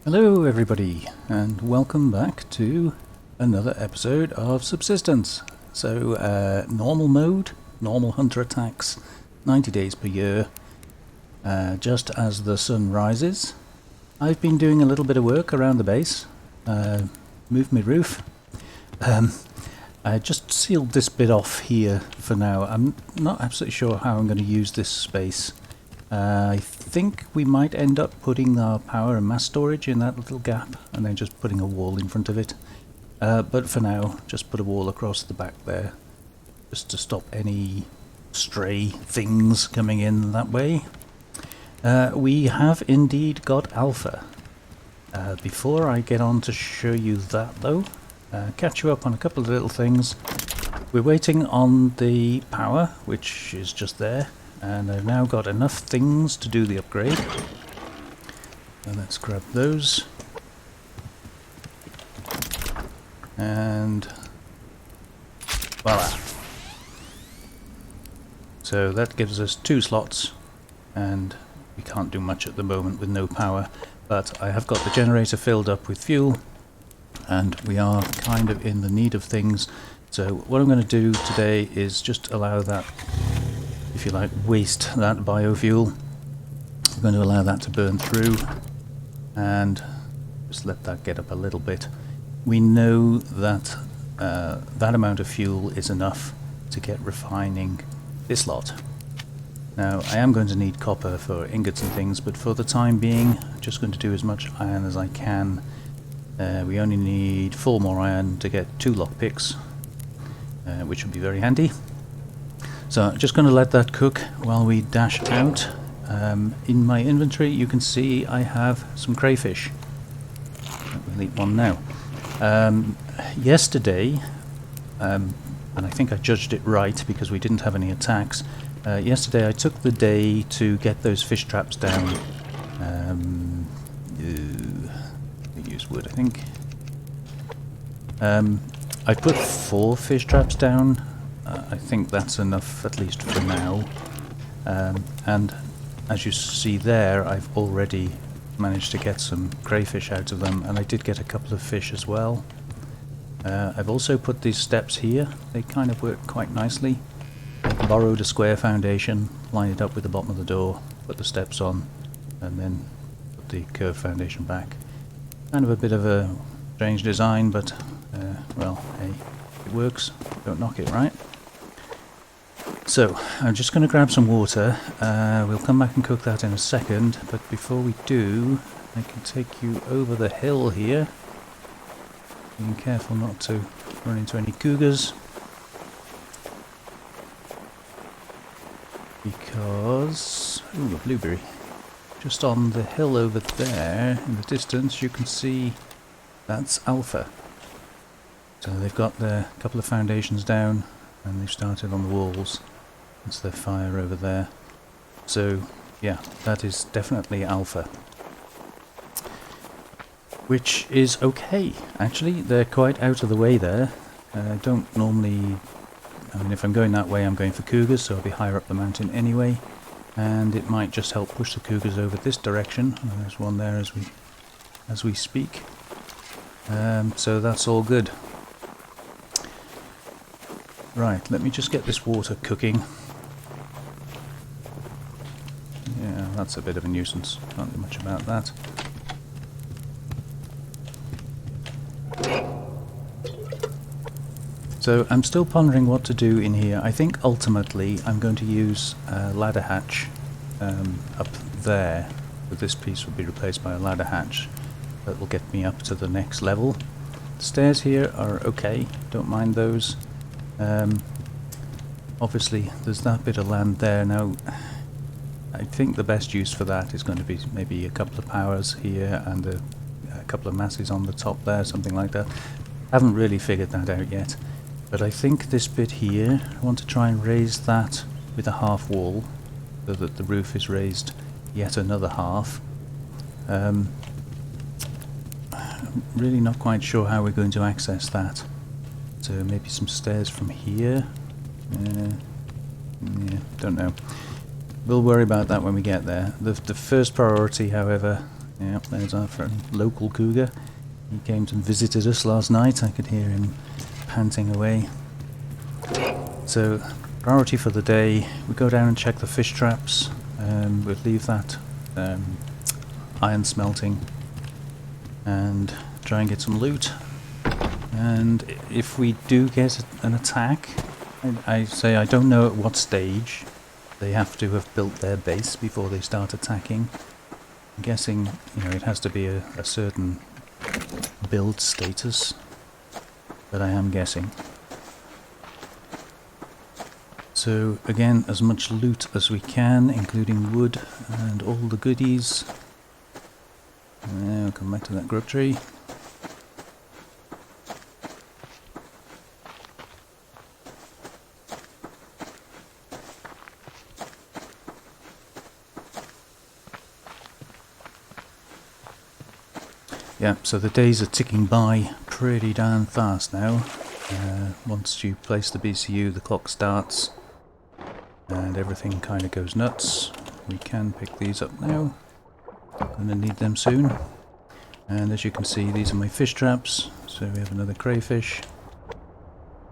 Hello everybody, and welcome back to another episode of Subsistence. So, normal mode, normal hunter attacks, 90 days per year, just as the sun rises. I've been doing a little bit of work around the base, moved my roof. I just sealed this bit off here for now. I'm not absolutely sure how I'm going to use this space. I think we might end up putting our power and mass storage in that little gap and then just putting a wall in front of it. But for now, just put a wall across the back there, just to stop any stray things coming in that way. We have indeed got alpha. Before I get on to show you that though, catch you up on a couple of little things. We're waiting on the power, which is just there. And I've now got enough things to do the upgrade. So let's grab those. And voila. So that gives us 2 slots, and we can't do much at the moment with no power. But I have got the generator filled up with fuel, and we are kind of in the need of things. So what I'm going to do today is just allow that, if you like, waste that biofuel. I'm going to allow that to burn through and just let that get up a little bit. We know that that amount of fuel is enough to get refining this lot. Now I am going to need copper for ingots and things, but for the time being I'm just going to do as much iron as I can. We only need 4 more iron to get 2 lockpicks, which would be very handy. So I'm just going to let that cook while we dash out. In my inventory you can see I have some crayfish. We'll eat one now. Yesterday, and I think I judged it right because we didn't have any attacks, yesterday I took the day to get those fish traps down. I used wood, I think. I put 4 fish traps down. I think that's enough, at least for now. And as you see there, I've already managed to get some crayfish out of them, and I did get a couple of fish as well. I've also put these steps here. They kind of work quite nicely. I borrowed a square foundation, lined it up with the bottom of the door, put the steps on, and then put the curved foundation back. Kind of a bit of a strange design, but well, hey, it works. Don't knock it, right? So, I'm just going to grab some water. We'll come back and cook that in a second, but before we do, I can take you over the hill here. Being careful not to run into any cougars. Because... ooh, a blueberry. Just on the hill over there, in the distance, you can see that's alpha. So they've got their couple of foundations down, and they've started on the walls. That's their fire over there. So, yeah, that is definitely alpha. Which is okay, actually. They're quite out of the way there. I don't normally... I mean, if I'm going that way, I'm going for cougars, so I'll be higher up the mountain anyway. And it might just help push the cougars over this direction. And there's one there as we speak. So that's all good. Right, let me just get this water cooking. Yeah, that's a bit of a nuisance. Can't do much about that. So I'm still pondering what to do in here. I think ultimately I'm going to use a ladder hatch up there. But this piece will be replaced by a ladder hatch that will get me up to the next level. The stairs here are okay, don't mind those. Obviously there's that bit of land there. Now I think the best use for that is going to be maybe a couple of powers here and a couple of masses on the top there, something like that. Haven't really figured that out yet, but I think this bit here, I want to try and raise that with a half wall so that the roof is raised yet another half. I'm really not quite sure how we're going to access that. So maybe some stairs from here. Yeah, don't know. We'll worry about that when we get there. The first priority, however, Yeah, there's our friend, local cougar. He came and visited us last night. I could hear him panting away. So, priority for the day, we go down and check the fish traps. We'll leave that iron smelting and try and get some loot. And if we do get an attack, I say I don't know at what stage they have to have built their base before they start attacking. I'm guessing, you know, it has to be a certain build status, but I am guessing. So again, as much loot as we can, including wood and all the goodies. Now come back to that grub tree. Yeah, so the days are ticking by pretty darn fast now. Once you place the BCU, the clock starts and everything kind of goes nuts. We can pick these up now. I'm going to need them soon. And as you can see, these are my fish traps. So we have another crayfish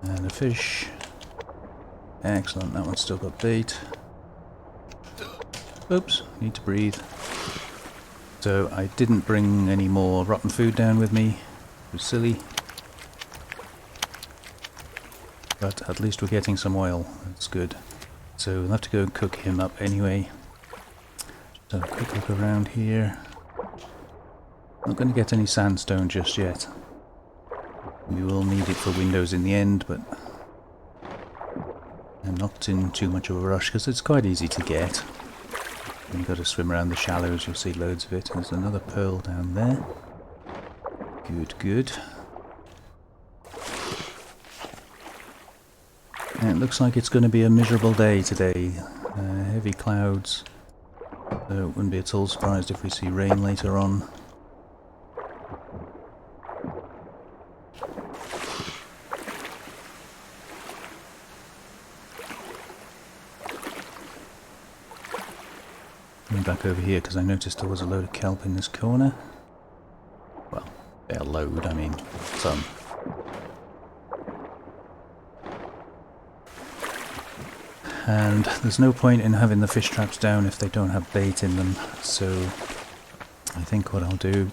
and a fish. Excellent, that one's still got bait. Oops, need to breathe. So I didn't bring any more rotten food down with me. It was silly. But at least we're getting some oil. That's good. So we'll have to go and cook him up anyway. Just have a quick look around here. Not going to get any sandstone just yet. We will need it for windows in the end, but I'm not in too much of a rush because it's quite easy to get. You've got to swim around the shallows, you'll see loads of it. There's another pearl down there. Good, good. And it looks like it's going to be a miserable day today. Heavy clouds. So wouldn't be at all surprised if we see rain later on. Back over here because I noticed there was a load of kelp in this corner. Well, they're a load, I mean some. And there's no point in having the fish traps down if they don't have bait in them, so I think what I'll do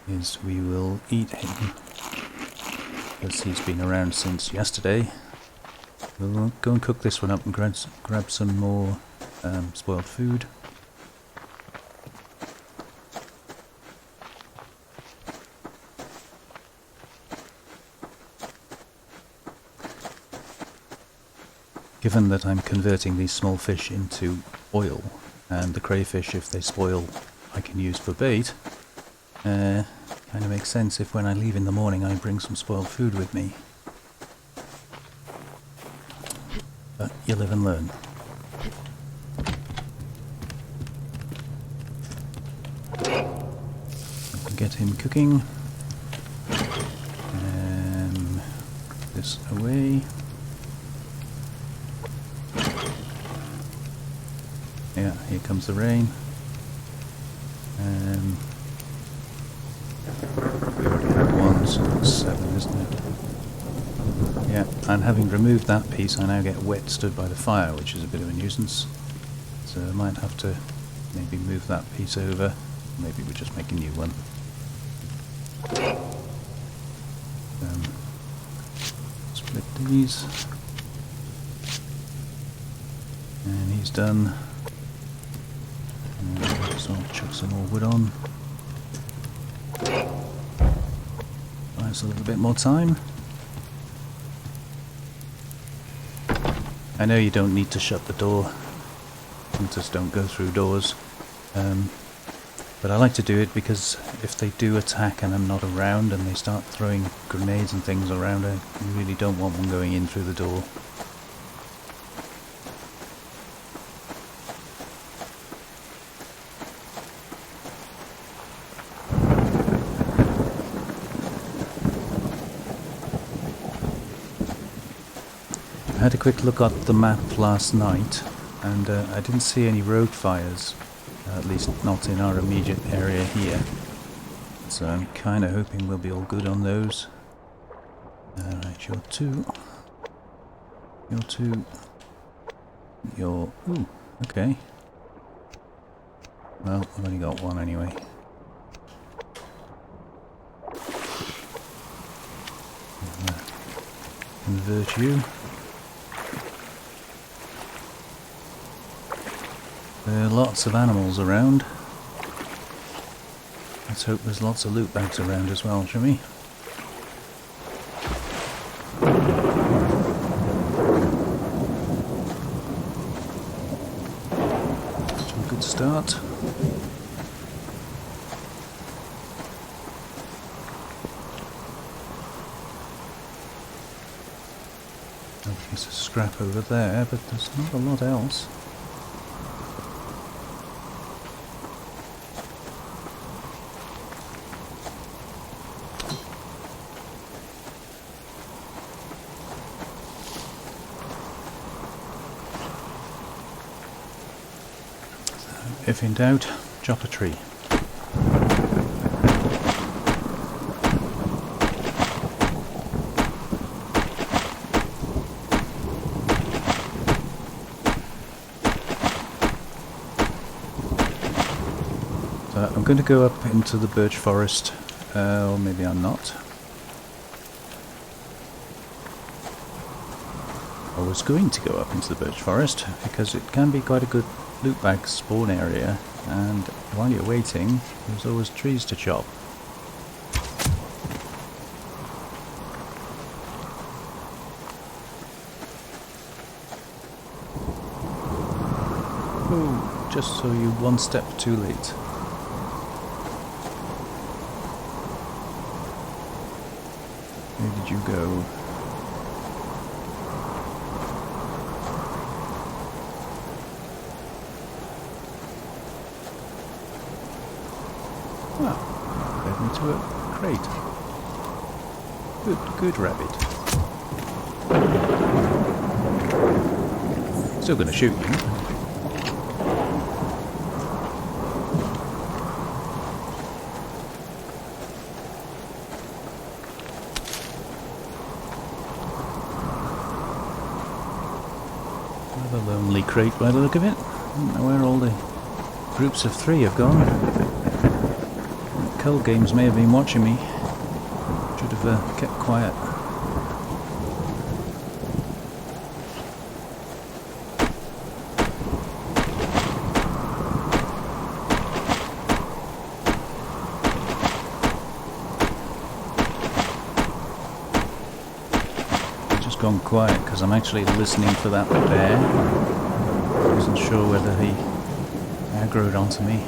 is we will eat him because he's been around since yesterday. We'll go and cook this one up and grab some more spoiled food. Given that I'm converting these small fish into oil, and the crayfish, if they spoil, I can use for bait, kind of makes sense if when I leave in the morning I bring some spoiled food with me. But you live and learn. Get him cooking. Put this away. Yeah, here comes the rain. We already had one, so that's 7, isn't it? Yeah, and having removed that piece, I now get wet stood by the fire, which is a bit of a nuisance. So I might have to maybe move that piece over. Maybe we just make a new one. Split these. And he's done. So I'll chuck some more wood on. Buys a little bit more time. I know you don't need to shut the door. Hunters don't go through doors. But I like to do it because if they do attack and I'm not around and they start throwing grenades and things around, I really don't want one going in through the door. I had a quick look at the map last night and I didn't see any road fires. At least not in our immediate area here. So I'm kind of hoping we'll be all good on those. Alright, you're two. You're two. You're... Ooh, okay. Well, I've only got one anyway. Convert you. There are lots of animals around. Let's hope there's lots of loot bags around as well, shall we? To a good start. A piece of scrap over there, but there's not a lot else. If in doubt, chop a tree. So I'm going to go up into the birch forest, or maybe I'm not. I was going to go up into the birch forest because it can be quite a good loot bag spawn area, and while you're waiting there's always trees to chop. Oh, just so you one step too late. Where did you go? Ah, led me to a crate. Good rabbit. Still gonna shoot you. Another lonely crate by the look of it. I don't know where all the groups of three have gone. ColdGames may have been watching me. Should have kept quiet. I've just gone quiet because I'm actually listening for that bear. I wasn't sure whether he aggroed onto me.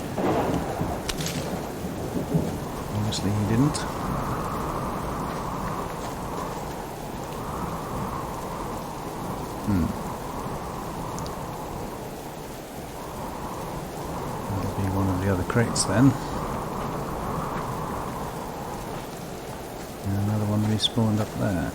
Obviously he didn't. That'll be one of the other crates then. And another one respawned up there.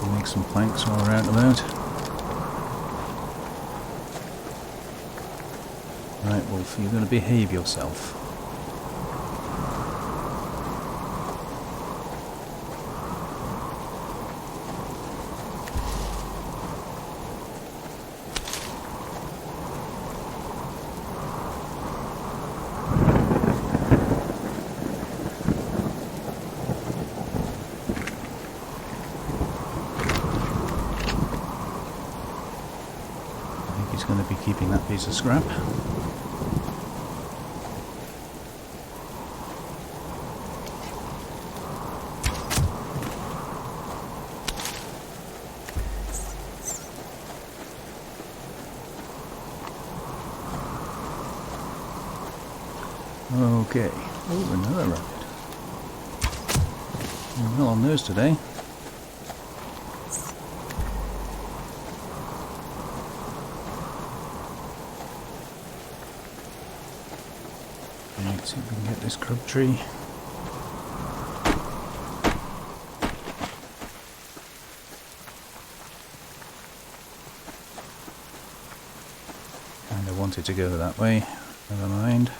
We'll make some planks while we're out and about. Right, Wolf, you're going to behave yourself. He's going to be keeping that piece of scrap. Okay. Oh, another rabbit. Well on those today. Let's see if we can get this crate grub tree. Kinda wanted to go that way, never mind.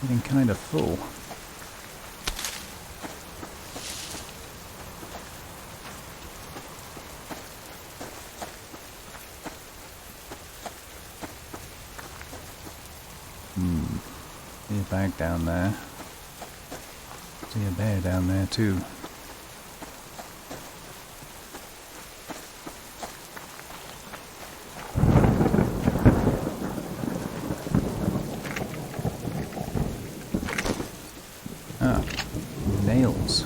Getting kind of full. See a bag down there. See a bear down there too. Ah, nails.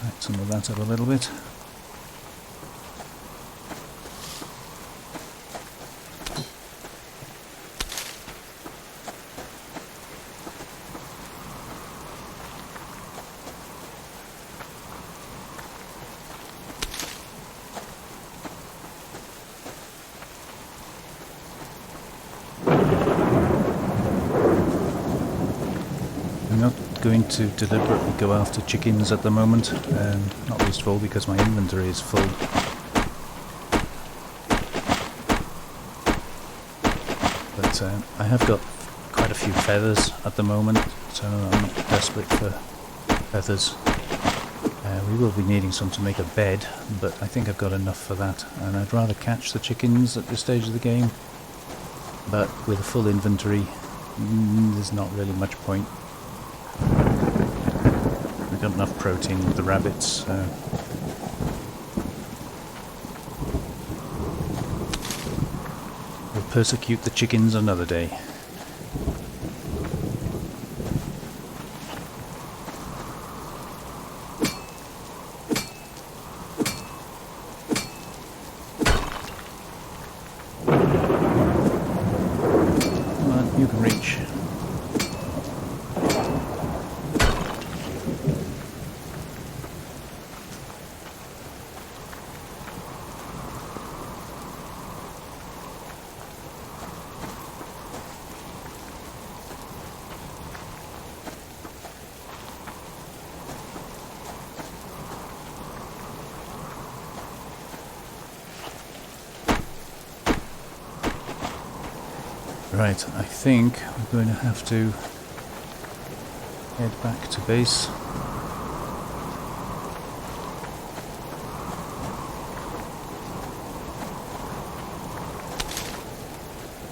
Back some of that up a little bit. I'm not going to deliberately go after chickens at the moment, not least of all because my inventory is full. But I have got quite a few feathers at the moment, so I'm not desperate for feathers. We will be needing some to make a bed, but I think I've got enough for that, and I'd rather catch the chickens at this stage of the game. But with a full inventory, there's not really much point. We've got enough protein with the rabbits, so... We'll persecute the chickens another day. Come on, you can reach. Right, I think we're going to have to head back to base.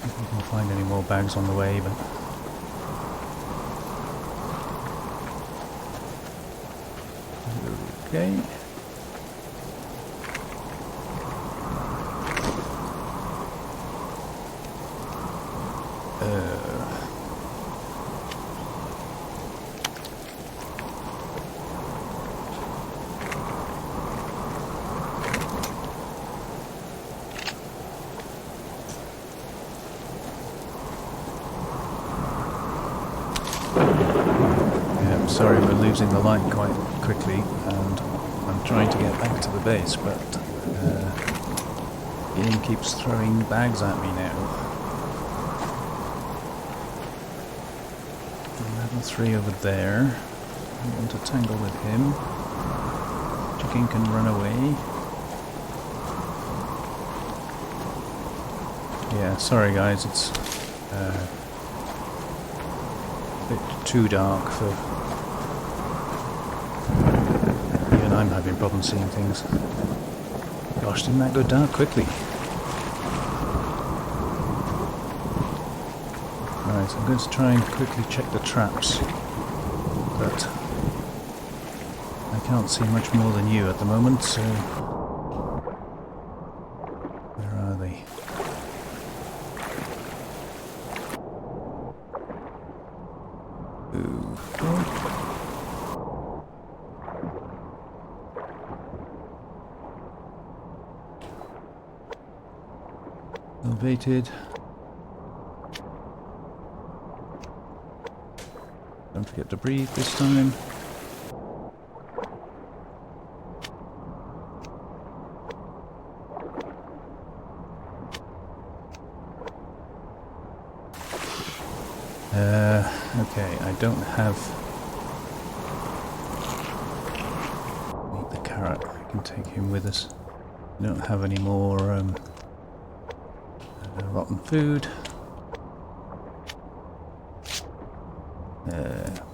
I don't think we can find any more bags on the way, but... Okay. Yeah, sorry we're losing the light quite quickly, and I'm trying to get back to the base, but the game keeps throwing bags at me now. Level 3 over there. I want to tangle with him. Chicken can run away. Yeah, sorry guys, it's a bit too dark for... Even I'm having problems seeing things. Gosh, didn't that go dark quickly? Right, I'm going to try and quickly check the traps, but I can't see much more than you at the moment, so... Where are they? Ooh. Elevated. Don't forget to breathe this time. Okay, I don't have... Need the carrot. We can take him with us. I don't have any more rotten food.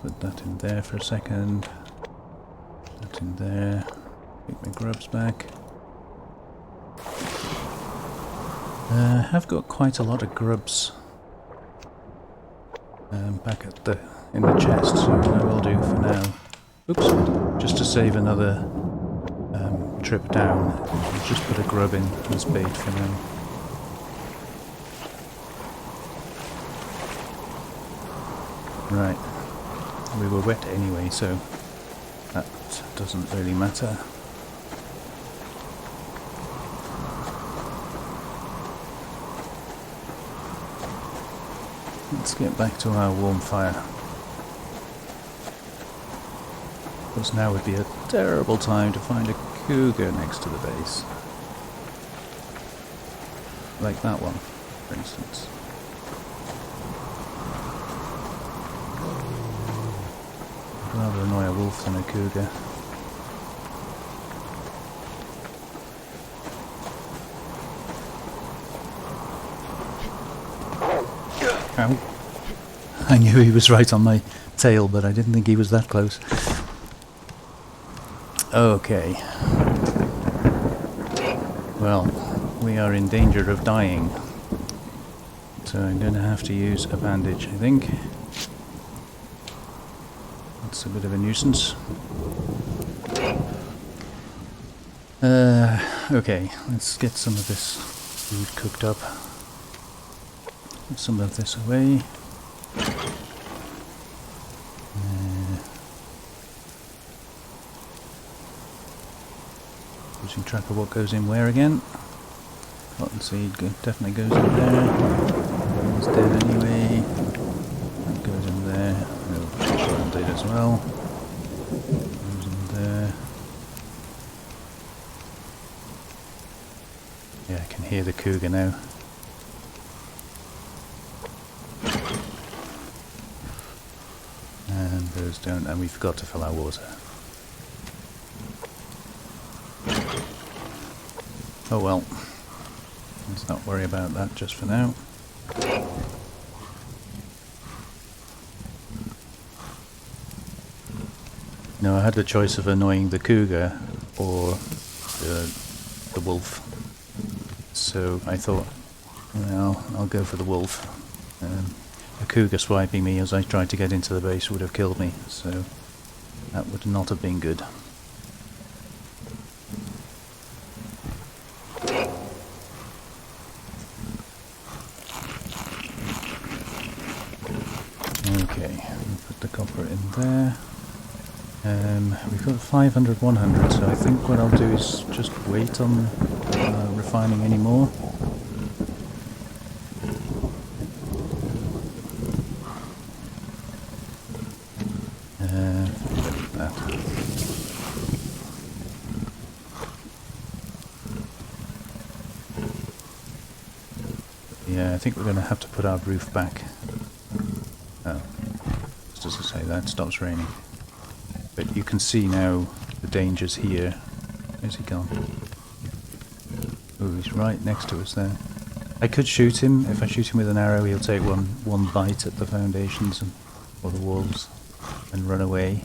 Put that in there for a second. Put that in there. Take my grubs back. I have got quite a lot of grubs back at in the chest, so what I will do for now, oops, just to save another trip down, I'll just put a grub in as bait for now. Right, we were wet anyway, so that doesn't really matter. Let's get back to our warm fire. Because now would be a terrible time to find a cougar next to the base. Like that one, for instance. I'd rather annoy a wolf than a cougar. Ow. I knew he was right on my tail, but I didn't think he was that close. Okay. Well, we are in danger of dying. So I'm going to have to use a bandage, I think. That's a bit of a nuisance. Okay, let's get some of this food cooked up. Put some of this away. Losing track of what goes in where again. Cottonseed definitely goes in there. It's dead anyway. That goes in there. Oh, dead as well. Goes in there. Yeah, I can hear the cougar now. And goes down, and we forgot to fill our water. Oh well, let's not worry about that just for now. No, I had the choice of annoying the cougar or the wolf. So I thought, well, I'll go for the wolf. A cougar swiping me as I tried to get into the base would have killed me, so that would not have been good. Okay, we'll put the copper in there. We've got 500, 100, so I think what I'll do is just wait on refining any more. That. Yeah, I think we're going to have to put our roof back. Oh, just as I say that, it stops raining. But you can see now the dangers here. Where's he gone? Oh, he's right next to us there. I could shoot him. If I shoot him with an arrow, he'll take one bite at the foundations or the walls and run away.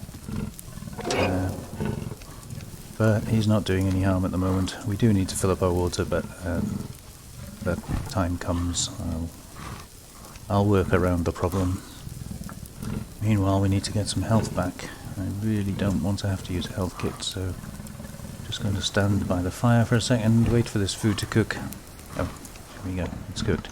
But he's not doing any harm at the moment. We do need to fill up our water, but that time comes. I'll work around the problem. Meanwhile, we need to get some health back. I really don't want to have to use a health kit, so just going to stand by the fire for a second, wait for this food to cook. Oh, here we go, it's good.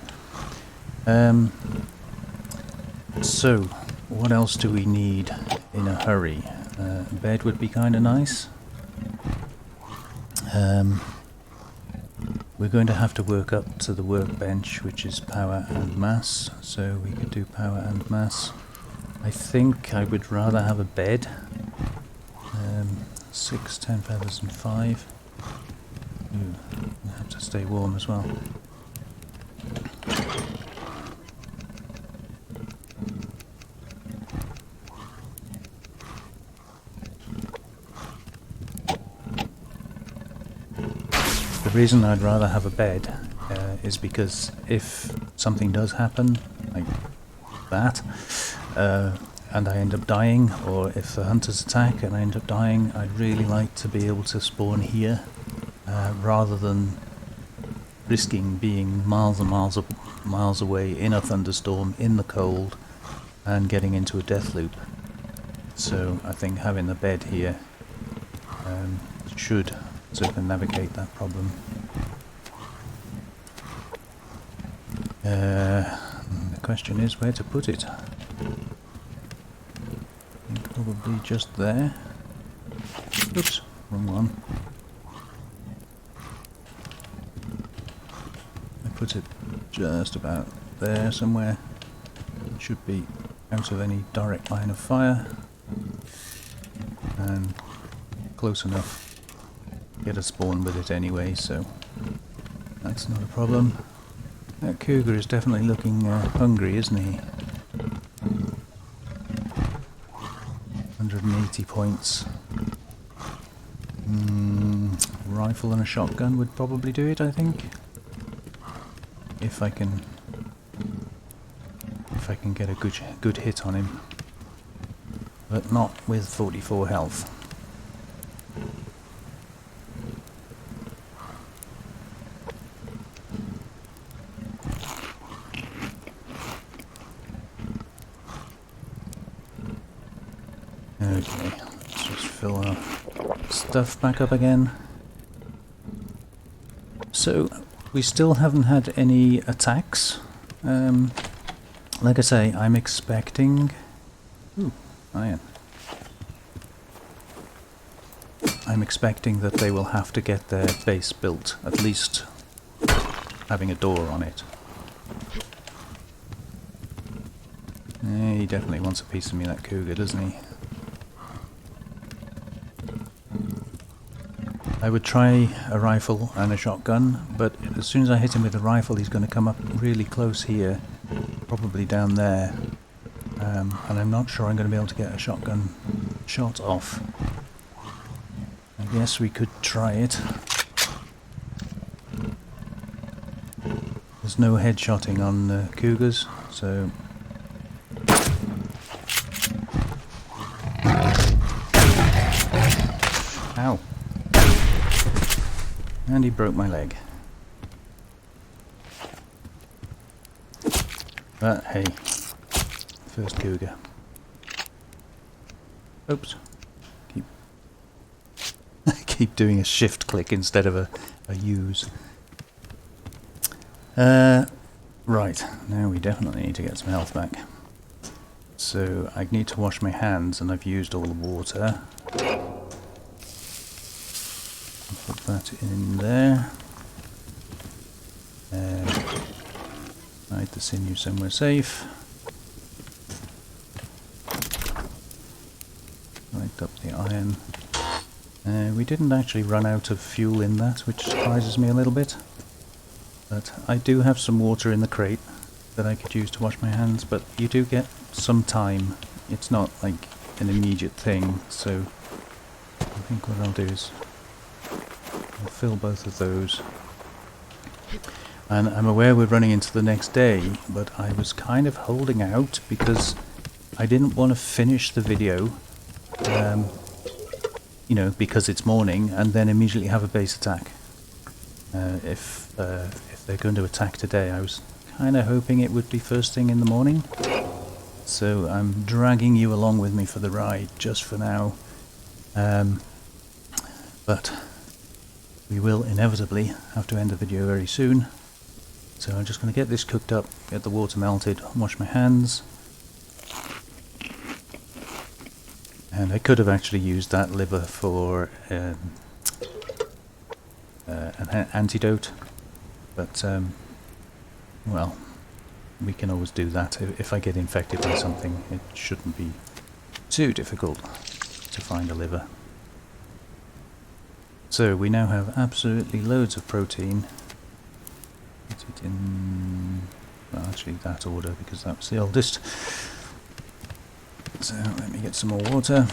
So, what else do we need in a hurry? A bed would be kind of nice. We're going to have to work up to the workbench, which is power and mass, so we could do power and mass. I think I would rather have a bed. 6, 10 feathers and 5. Ooh, I have to stay warm as well. The reason I'd rather have a bed is because if something does happen, like that, and I end up dying, or if the hunters attack and I end up dying, I'd really like to be able to spawn here, rather than risking being miles and miles away in a thunderstorm, in the cold, and getting into a death loop. So I think having the bed here should circumnavigate that problem. The question is where to put it. I think probably just there. Oops, wrong one. I put it just about there somewhere. It should be out of any direct line of fire and close enough. Get a spawn with it anyway, so that's not a problem. That cougar is definitely looking hungry, isn't he? 180 points. Rifle and a shotgun would probably do it, I think. If I can get a good hit on him. But not with 44 health. Okay, let's just fill our stuff back up again. So, we still haven't had any attacks. Like I say, I'm expecting... Ooh, iron. I'm expecting that they will have to get their base built, at least having a door on it. He definitely wants a piece of me, that cougar, doesn't he? I would try a rifle and a shotgun, but as soon as I hit him with a rifle he's going to come up really close here, probably down there, and I'm not sure I'm going to be able to get a shotgun shot off. I guess we could try it. There's no headshotting on cougars, so... Ow! And he broke my leg. But hey, first cougar. Oops. Keep doing a shift click instead of a use. Right, now we definitely need to get some health back. So I need to wash my hands, and I've used all the water. Put that in there. Hide the sinew somewhere safe. Light up the iron. We didn't actually run out of fuel in that, which surprises me a little bit. But I do have some water in the crate that I could use to wash my hands, but you do get some time. It's not like an immediate thing, so I think what I'll do is I'll fill both of those. And I'm aware we're running into the next day, but I was kind of holding out because I didn't want to finish the video, you know, because it's morning, and then immediately have a base attack. If they're going to attack today, I was kind of hoping it would be first thing in the morning. So I'm dragging you along with me for the ride just for now. But we will inevitably have to end the video very soon. So I'm just going to get this cooked up, get the water melted, wash my hands. And I could have actually used that liver for an antidote, but well, we can always do that. If I get infected by something, it shouldn't be too difficult to find a liver. So we now have absolutely loads of protein. Put it in, well, actually that order because that was the oldest. So let me get some more water.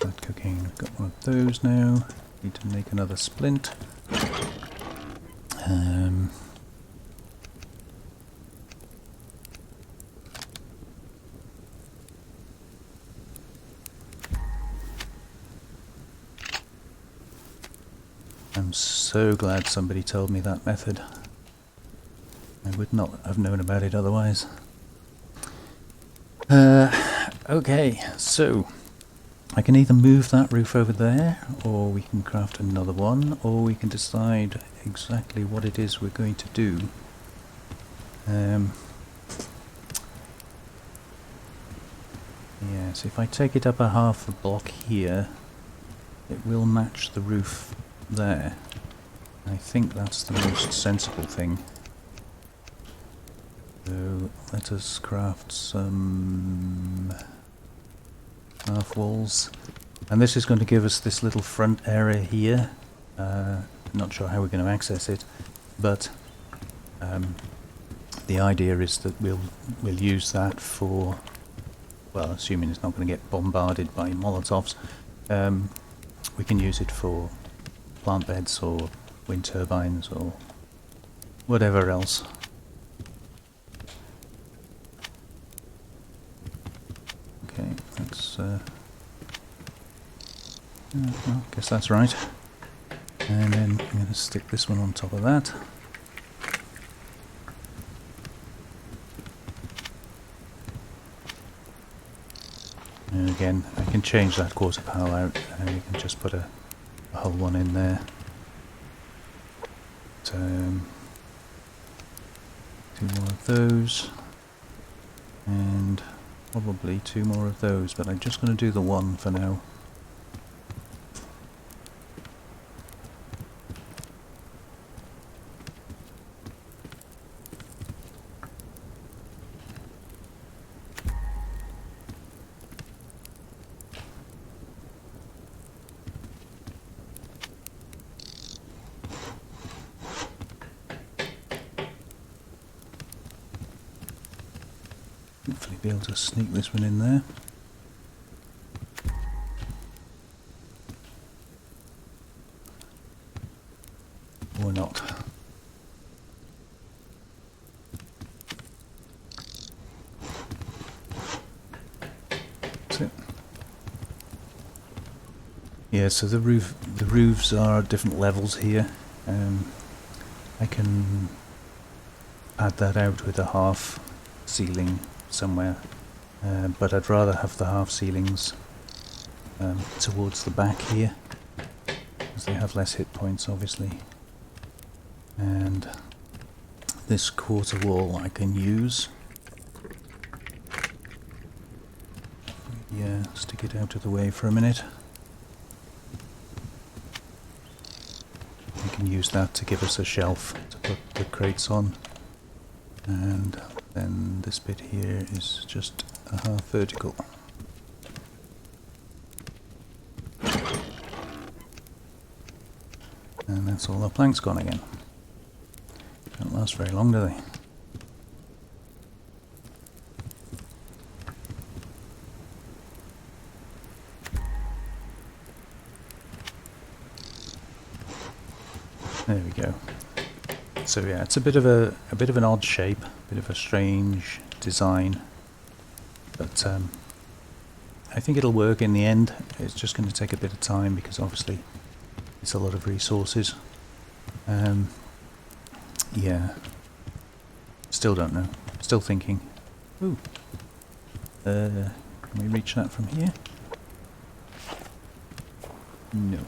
That cooking, got one of those now. Need to make another splint. I'm so glad somebody told me that method. I would not have known about it otherwise. Okay, so I can either move that roof over there, or we can craft another one, or we can decide exactly what it is we're going to do. Yes, if I take it up a half a block here, it will match the roof there. I think that's the most sensible thing. So let us craft some half walls, and this is going to give us this little front area here. Not sure how we're going to access it, but the idea is that we'll use that for, well, assuming it's not going to get bombarded by Molotovs, we can use it for plant beds or wind turbines or whatever else. Okay, that's well, I guess that's right. And then I'm going to stick this one on top of that. And again, I can change that quarter panel out, and you can just put a whole one in there. So, 2 more of those, and probably 2 more of those, but I'm just going to do the one for now. Hopefully be able to sneak this one in there. Or not. That's it. Yeah, so the roofs are different levels here. I can add that out with a half ceiling somewhere, but I'd rather have the half ceilings towards the back here, because they have less hit points obviously. And this quarter wall I can use. Yeah, stick it out of the way for a minute. We can use that to give us a shelf to put the crates on. And then this bit here is just a half vertical. And that's all our planks gone again. Don't last very long, do they? There we go. So yeah, it's a bit of an odd shape, a bit of a strange design, but I think it'll work in the end. It's just going to take a bit of time because obviously it's a lot of resources. Yeah, still don't know. Still thinking. Ooh, can we reach that from here? No.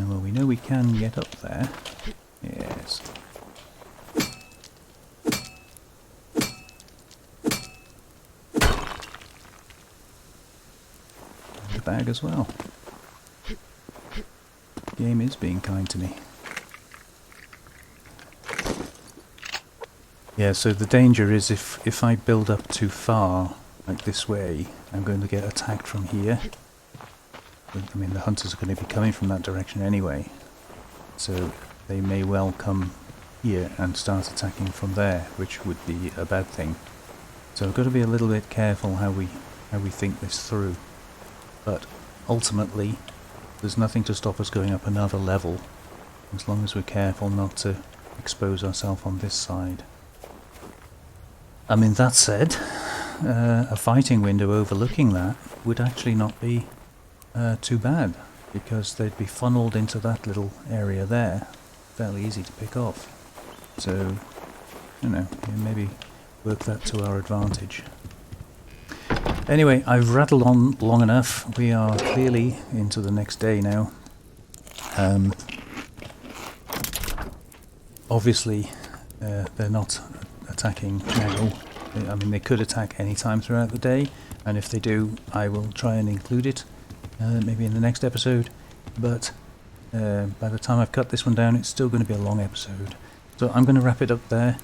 Well, we know we can get up there. Yes. And the bag as well. The game is being kind to me. Yeah, so the danger is if I build up too far, like this way, I'm going to get attacked from here. I mean, the hunters are going to be coming from that direction anyway, so they may well come here and start attacking from there, which would be a bad thing. So we've got to be a little bit careful how we think this through. But ultimately, there's nothing to stop us going up another level, as long as we're careful not to expose ourselves on this side. I mean, that said, a fighting window overlooking that would actually not be too bad, because they'd be funneled into that little area there, fairly easy to pick off. So, you know, maybe work that to our advantage. Anyway, I've rattled on long enough. We are clearly into the next day now. Obviously, they're not attacking now. I mean, they could attack any time throughout the day, and if they do, I will try and include it, maybe in the next episode. But by the time I've cut this one down, it's still going to be a long episode. So I'm going to wrap it up there.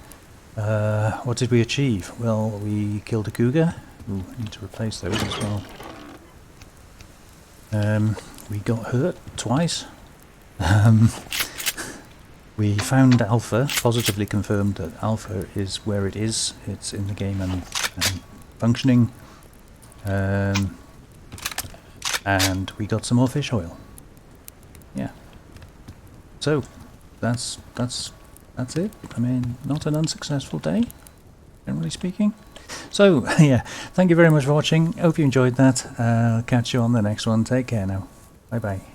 What did we achieve? Well, we killed a cougar. Ooh, I need to replace those as well. We got hurt twice. We found Alpha, positively confirmed that Alpha is where it is. It's in the game and functioning. And we got some more fish oil. Yeah. So that's it. I mean, not an unsuccessful day, generally speaking. So yeah, thank you very much for watching. Hope you enjoyed that. I'll catch you on the next one. Take care now. Bye bye.